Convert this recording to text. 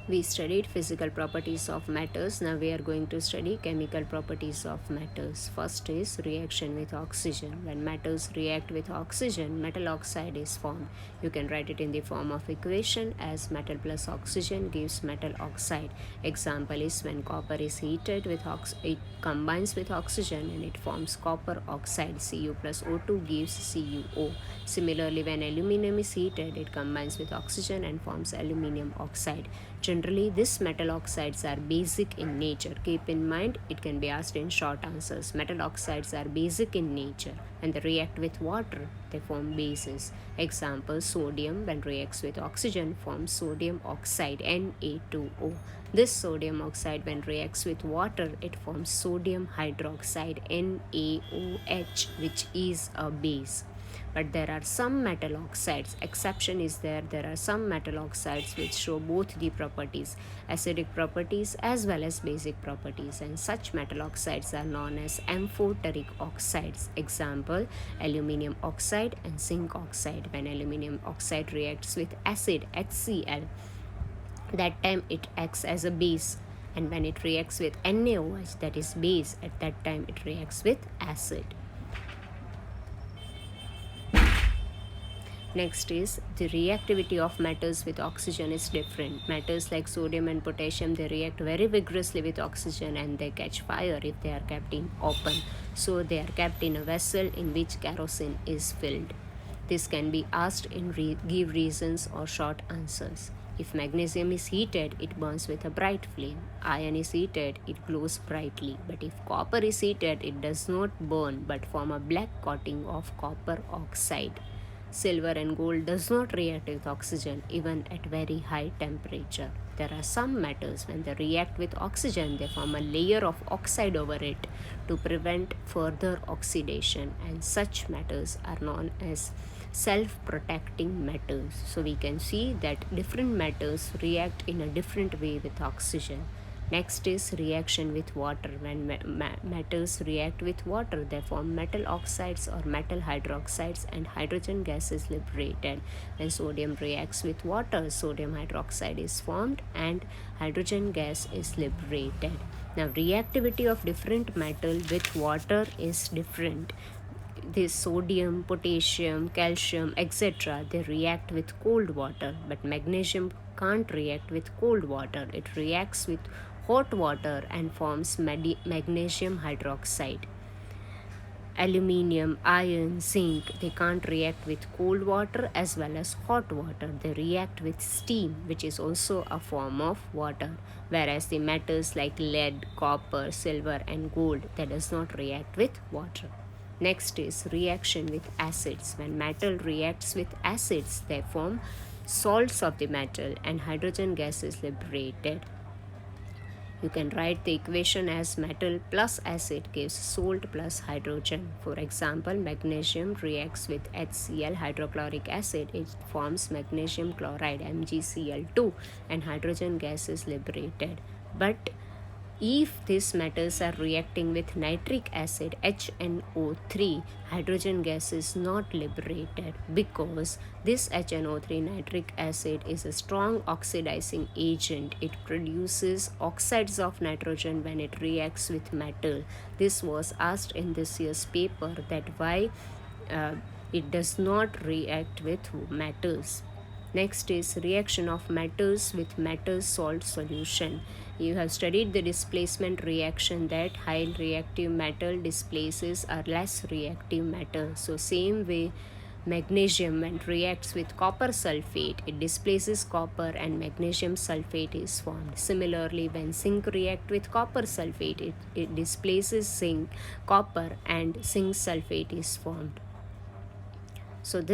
We studied physical properties of matters. Now we are going to study chemical properties of matters. First is reaction with oxygen. When matters react with oxygen, metal oxide is formed. You can write it in the form of equation as metal plus oxygen gives metal oxide. Example is when copper is heated with it combines with oxygen and it forms copper oxide. Cu plus O2 gives CuO. Similarly, when aluminum is heated, it combines with oxygen and forms aluminium oxide. Generally, these metal oxides are basic in nature. Keep in mind, it can be asked in short answers. Metal oxides are basic in nature. When they react with water, they form bases. Example, sodium when reacts with oxygen forms sodium oxide Na2O. This sodium oxide when reacts with water, it forms sodium hydroxide NaOH, which is a base. But there are some metal oxides, exception is there are some metal oxides which show both the properties, acidic properties as well as basic properties, and such metal oxides are known as amphoteric oxides. Example, aluminium oxide and zinc oxide. When aluminium oxide reacts with acid HCl, that time it acts as a base, and when it reacts with NaOH, that is base, at that time it reacts with acid. Next is the reactivity of metals with oxygen is different. Metals like sodium and potassium, they react very vigorously with oxygen and they catch fire if they are kept in open. So they are kept in a vessel in which kerosene is filled. This can be asked in give reasons or short answers. If magnesium is heated, it burns with a bright flame. Iron is heated, it glows brightly. But if copper is heated, it does not burn but form a black coating of copper oxide. Silver and gold does not react with oxygen even at very high temperature. There are some metals when they react with oxygen, they form a layer of oxide over it to prevent further oxidation, and such metals are known as self-protecting metals. So we can see that different metals react in a different way with oxygen. Next is reaction with water. When metals react with water, they form metal oxides or metal hydroxides and hydrogen gas is liberated. When sodium reacts with water, sodium hydroxide is formed and hydrogen gas is liberated. Now, reactivity of different metal with water is different. This sodium, potassium, calcium, etc., they react with cold water, but magnesium can't react with cold water. It reacts with hot water and forms magnesium hydroxide. Aluminium, iron, zinc, they can't react with cold water as well as hot water. They react with steam, which is also a form of water. Whereas the metals like lead, copper, silver, and gold, that does not react with water. Next is reaction with acids. When metal reacts with acids, they form salts of the metal and hydrogen gas is liberated. You can write the equation as metal plus acid gives salt plus hydrogen. For example, magnesium reacts with HCl hydrochloric acid. It forms magnesium chloride MgCl2 and hydrogen gas is liberated. But if these metals are reacting with nitric acid HNO3, hydrogen gas is not liberated because this HNO3 nitric acid is a strong oxidizing agent. It produces oxides of nitrogen when it reacts with metal. This was asked in this year's paper that why it does not react with metals. Next is reaction of metals with metal salt solution. You have studied the displacement reaction that high reactive metal displaces a less reactive metal. So same way magnesium when reacts with copper sulfate, it displaces copper and magnesium sulfate is formed. Similarly, when zinc react with copper sulfate, it displaces zinc, copper and zinc sulfate is formed. So this